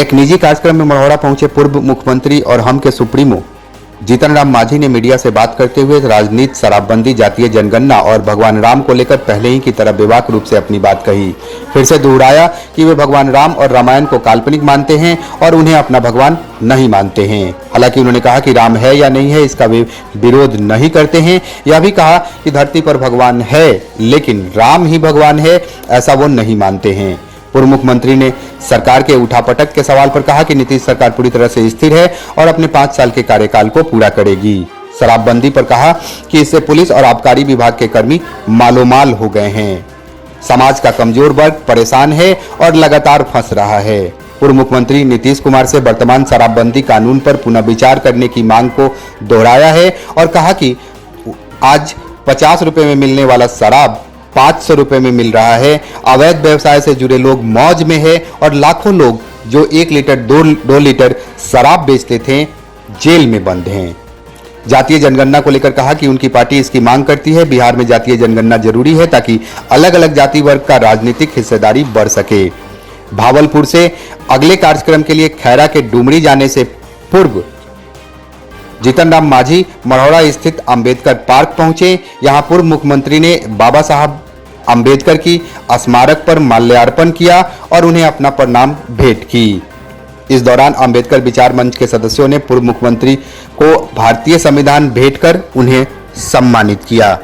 एक निजी कार्यक्रम में मढ़ौरा पहुंचे पूर्व मुख्यमंत्री और हम के सुप्रीमो जीतन राम मांझी ने मीडिया से बात करते हुए राजनीति, शराबबंदी, जातीय जनगणना और भगवान राम को लेकर पहले ही की तरह बेबाक रूप से अपनी बात कही। फिर से दोहराया कि वे भगवान राम और रामायण को काल्पनिक मानते हैं और उन्हें अपना भगवान नहीं मानते हैं। हालांकि उन्होंने कहा कि राम है या नहीं है इसका वे विरोध नहीं करते हैं। यह भी कहा कि धरती पर भगवान है लेकिन राम ही भगवान है ऐसा वो नहीं मानते हैं। पूर्व मुख्यमंत्री ने सरकार के उठापटक के सवाल पर कहा कि नीतीश सरकार पूरी तरह से स्थिर है और अपने 5 साल के कार्यकाल को पूरा करेगी। शराबबंदी पर कहा कि इससे पुलिस और आबकारी विभाग के कर्मी मालोमाल हो गए हैं। समाज का कमजोर वर्ग परेशान है और लगातार फंस रहा है। पूर्व मुख्यमंत्री नीतीश कुमार से वर्तमान शराबबंदी कानून पर पुनः विचार करने की मांग को दोहराया है और कहा कि आज 50 रुपए में मिलने वाला शराब 500 रुपए में मिल रहा है। अवैध व्यवसाय से जुड़े लोग मौज में है और लाखों लोग जो 1 लीटर 2 लीटर शराब बेचते थे जेल में बंद हैं। जातीय जनगणना को लेकर कहा कि उनकी पार्टी इसकी मांग करती है। बिहार में जातीय जनगणना जरूरी है ताकि अलग अलग जाति वर्ग का राजनीतिक हिस्सेदारी बढ़ सके। भावलपुर से अगले कार्यक्रम के लिए खैरा के डुमरी जाने से पूर्व जीतन राम मांझी मढ़ौरा स्थित अंबेडकर पार्क पहुंचे। यहां पूर्व मुख्यमंत्री ने बाबा साहब अंबेडकर की स्मारक पर माल्यार्पण किया और उन्हें अपना प्रणाम भेंट की। इस दौरान अंबेडकर विचार मंच के सदस्यों ने पूर्व मुख्यमंत्री को भारतीय संविधान भेंट कर उन्हें सम्मानित किया।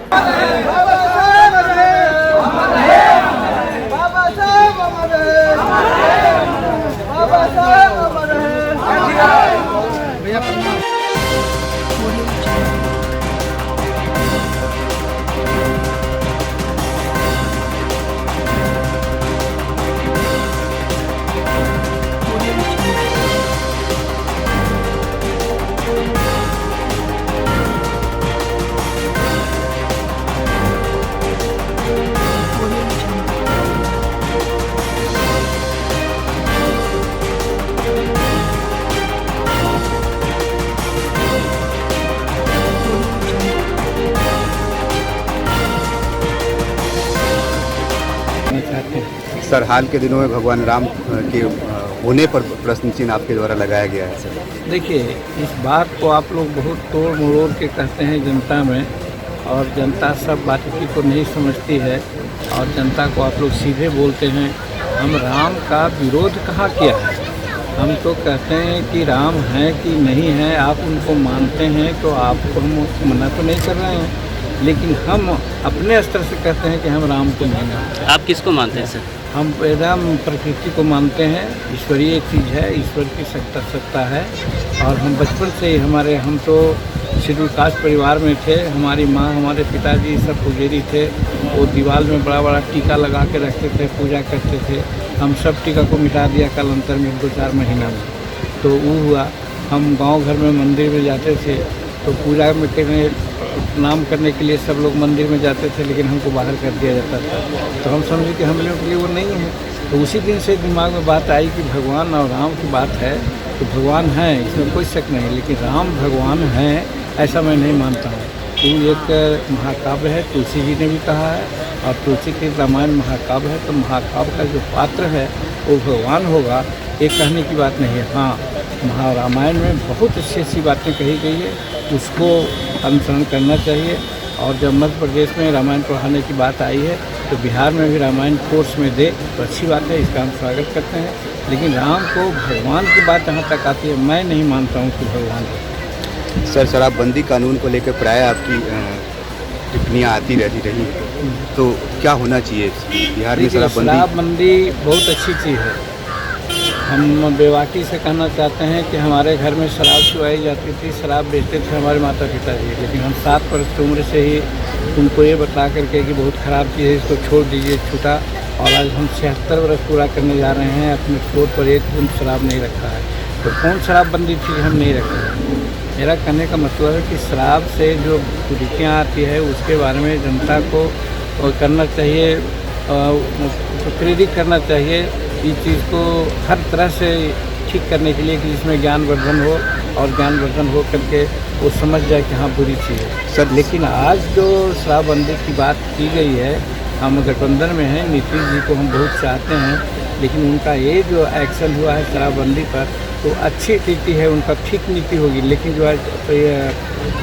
सर, हाल के दिनों में भगवान राम के होने पर प्रश्न चिन्ह आपके द्वारा लगाया गया है। सर देखिए, इस बात को आप लोग बहुत तोड़ मरोड़ के कहते हैं जनता में, और जनता सब बातों को नहीं समझती है और जनता को आप लोग सीधे बोलते हैं। हम राम का विरोध कहाँ किया है? हम तो कहते हैं कि राम हैं कि नहीं हैं, आप उनको मानते हैं तो आपको हम मना तो नहीं कर रहे हैं, लेकिन हम अपने स्तर से कहते हैं कि हम राम को नहीं मानते। आप किसको मानते हैं सर? हम एकदम प्रकृति को मानते हैं। ईश्वरीय चीज़ है, ईश्वर की सत्ता है। और हम बचपन से ही हम तो शेड्यूल कास्ट परिवार में थे। हमारी माँ, हमारे पिताजी सब पुजारी थे। वो दीवार में बड़ा बड़ा टीका लगा के रखते थे, पूजा करते थे। हम सब टीका को मिटा दिया कल अंतर में 2-4 महीना में। तो वो हुआ, हम गांव घर में मंदिर में जाते थे तो पूजा में प्रणाम करने के लिए सब लोग मंदिर में जाते थे, लेकिन हमको बाहर कर दिया जाता था। तो हम समझे कि हम लोगों के लिए वो नहीं है। तो उसी दिन से दिमाग में बात आई कि भगवान और राम की बात है तो भगवान हैं, इसमें कोई शक नहीं, लेकिन राम भगवान हैं ऐसा मैं नहीं मानता हूँ। तो एक महाकाव्य है, तुलसी जी ने भी कहा है, और तुलसी के रामायण महाकाव्य है। तो महाकाव्य का जो पात्र है वो भगवान होगा, ये कहने की बात नहीं है। हाँ, महारामायण में बहुत अच्छी अच्छी बातें कही गई है, उसको अनुसरण करना चाहिए। और जब मध्य प्रदेश में रामायण पढ़ाने की बात आई है तो बिहार में भी रामायण कोर्स में दे तो अच्छी बात है, इसका हम स्वागत करते हैं। लेकिन राम को भगवान की बात जहाँ तक आती है, मैं नहीं मानता हूँ कि भगवान है। सर, शराबबंदी कानून को लेकर प्राय आपकी टिप्पणियाँ आती रहती रही, तो क्या होना चाहिए बिहार में? शराबबंदी बहुत अच्छी चीज़ है। हम बेबाकी से कहना चाहते हैं कि हमारे घर में शराब चुराई जाती थी, शराब बेचते थे हमारे माता पिता जी, लेकिन हम 7 वर्ष की उम्र से ही उनको ये बता करके कि बहुत ख़राब चीज़ है, इसको छोड़ दीजिए, छूटा। और आज हम 76 वर्ष पूरा करने जा रहे हैं, अपने छोर पर एक बूंद शराब नहीं रखा है। तो कौन शराबबंदी थी हम नहीं रखते हैं। मेरा कहने का मतलब है कि शराब से जो कुरीतियाँ आती है उसके बारे में जनता को करना चाहिए, प्रेरित करना चाहिए इस चीज़ को हर तरह से ठीक करने के लिए कि जिसमें ज्ञानवर्धन हो, और ज्ञानवर्धन हो करके वो समझ जाए कि हाँ बुरी चीज़ है सर। लेकिन आज जो शराबबंदी की बात की गई है, हम गठबंधन में हैं, नीतीश जी को हम बहुत चाहते हैं, लेकिन उनका ये जो एक्शन हुआ है शराबबंदी पर तो अच्छी नीति है, उनका ठीक नीति होगी। लेकिन जो आज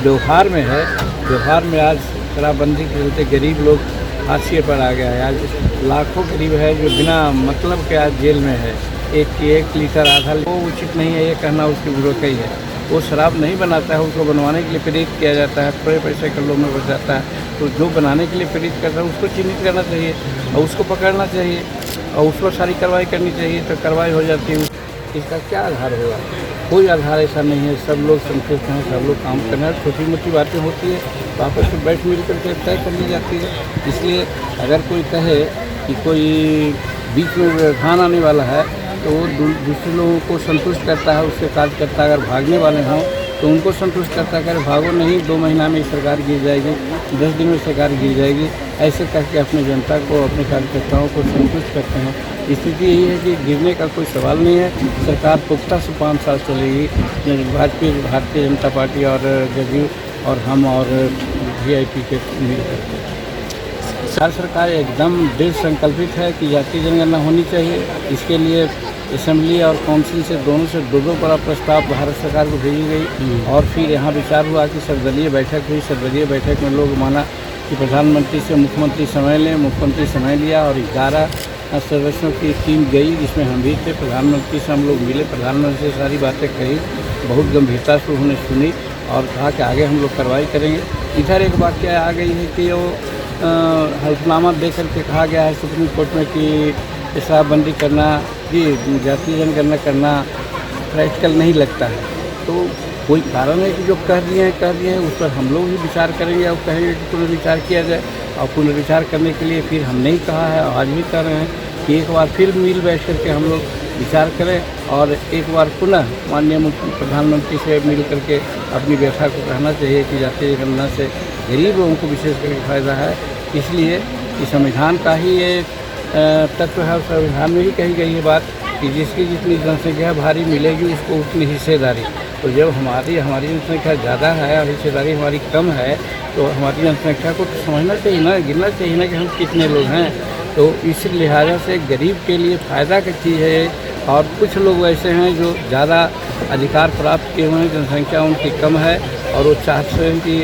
व्यवहार में है, व्यवहार में आज शराबबंदी के चलते गरीब लोग हाशिए पर आ गया है। आज लाखों गरीब है जो बिना मतलब के आज जेल में है। एक लीटर आधा वो उचित नहीं है, ये कहना उसकी विरोध ही है। वो शराब नहीं बनाता है, उसको बनवाने के लिए प्रेरित किया जाता है, थोड़े पैसे कल्लों में बच जाता है। तो जो बनाने के लिए प्रेरित करता है उसको चिन्हित करना चाहिए और उसको पकड़ना चाहिए और उस पर सारी कार्रवाई करनी चाहिए, तो कार्रवाई हो जाती है। इसका क्या आधार होगा? कोई आधार ऐसा नहीं है। सब लोग संतुष्ट हैं, सब लोग काम कर रहे हैं। छोटी मोटी बातें होती है तो आपस में बैठ मिल करके तय कर ली जाती है। इसलिए अगर कोई कहे कि कोई बीच में व्यवधान आने वाला है तो वो दूसरे लोगों को संतुष्ट करता है, उससे कार्य करता है। अगर भागने वाले हों तो उनको संतुष्ट करता है, अगर भागो नहीं 2 महीना में सरकार गिर जाएगी, 10 दिन में सरकार गिर जाएगी, ऐसे करके अपनी जनता को, अपने कार्यकर्ताओं को संतुष्ट करते हैं। स्थिति यही है कि गिरने का कोई सवाल नहीं है। सरकार पुख्ता से 5 साल चलेगी। भारतीय जनता पार्टी और जदयू और हम और वीआईपी के मिल करके सरकार एकदम दृढ़ संकल्पित है कि जातीय जनगणना होनी चाहिए। इसके लिए असेंबली और काउंसिल से दोनों से दो बड़ा प्रस्ताव भारत सरकार को भेजी गई और फिर यहाँ विचार हुआ कि सर्वदलीय बैठक हुई। सर्वदलीय बैठक में लोग माना कि प्रधानमंत्री से मुख्यमंत्री समय लें, मुख्यमंत्री समय लिया और 11 सदस्यों की टीम गई, जिसमें हम भी थे। प्रधानमंत्री से हम लोग मिले, प्रधानमंत्री से सारी बातें कही, बहुत गंभीरता से उन्होंने सुनी और कहा कि आगे हम लोग कार्रवाई करेंगे। इधर एक बात क्या आ गई है कि वो हल्फनामा दे करके कहा गया है सुप्रीम कोर्ट में कि शराबबंदी करना, ये जातीय जनगणना करना प्रैक्टिकल नहीं लगता है। तो कोई कारण है कि जो कह दिए हैं उस पर हम लोग भी विचार करेंगे और कहेंगे कि पुनर्विचार किया जाए। और पुनर्विचार करने के लिए फिर हमने ही कहा है और आज भी कर रहे हैं कि एक बार फिर मिल बैठ करके हम लोग विचार करें और एक बार पुनः माननीय प्रधानमंत्री से मिल करके अपनी व्यवस्था को कहना चाहिए कि जातीय जनगणना से गरीब लोगों को विशेष करके फ़ायदा है। इसलिए कि संविधान का ही ये तत्व है और संविधान में ही कही गई है बात कि जिसकी जितनी जनसंख्या भारी मिलेगी उसको उतनी हिस्सेदारी। तो जब हमारी जनसंख्या ज़्यादा है और हिस्सेदारी हमारी कम है तो हमारी जनसंख्या को तो समझना चाहिए ना, गिनना चाहिए ना कि हम कितने लोग हैं। तो इस लिहाजा से गरीब के लिए फ़ायदा की चीज़ है। और कुछ लोग ऐसे हैं जो ज़्यादा अधिकार प्राप्त किए हुए हैं, जनसंख्या उनकी कम है और वो चाहते हैं कि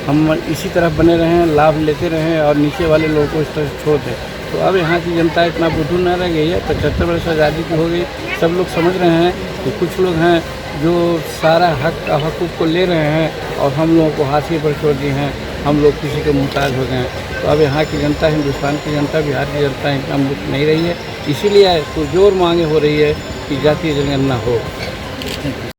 हम इसी तरह बने रहें, लाभ लेते रहें और नीचे वाले लोगों को इस तरह छोड़ दें। तो अब यहाँ की जनता इतना बुद्धू न रह गई है। 75 वर्ष आज़ादी की हो गई, सब लोग समझ रहे हैं कि कुछ लोग हैं जो सारा हक़ को ले रहे हैं और हम लोगों को हाशिए पर छोड़ दिए हैं, हम लोग किसी के मुहताज हो गए हैं। तो अब यहाँ की जनता, हिंदुस्तान की जनता, बिहार की जनता इतना मुक्त नहीं रही है। इसीलिए पुरजोर मांगे हो रही है कि जातीय जनगणना हो।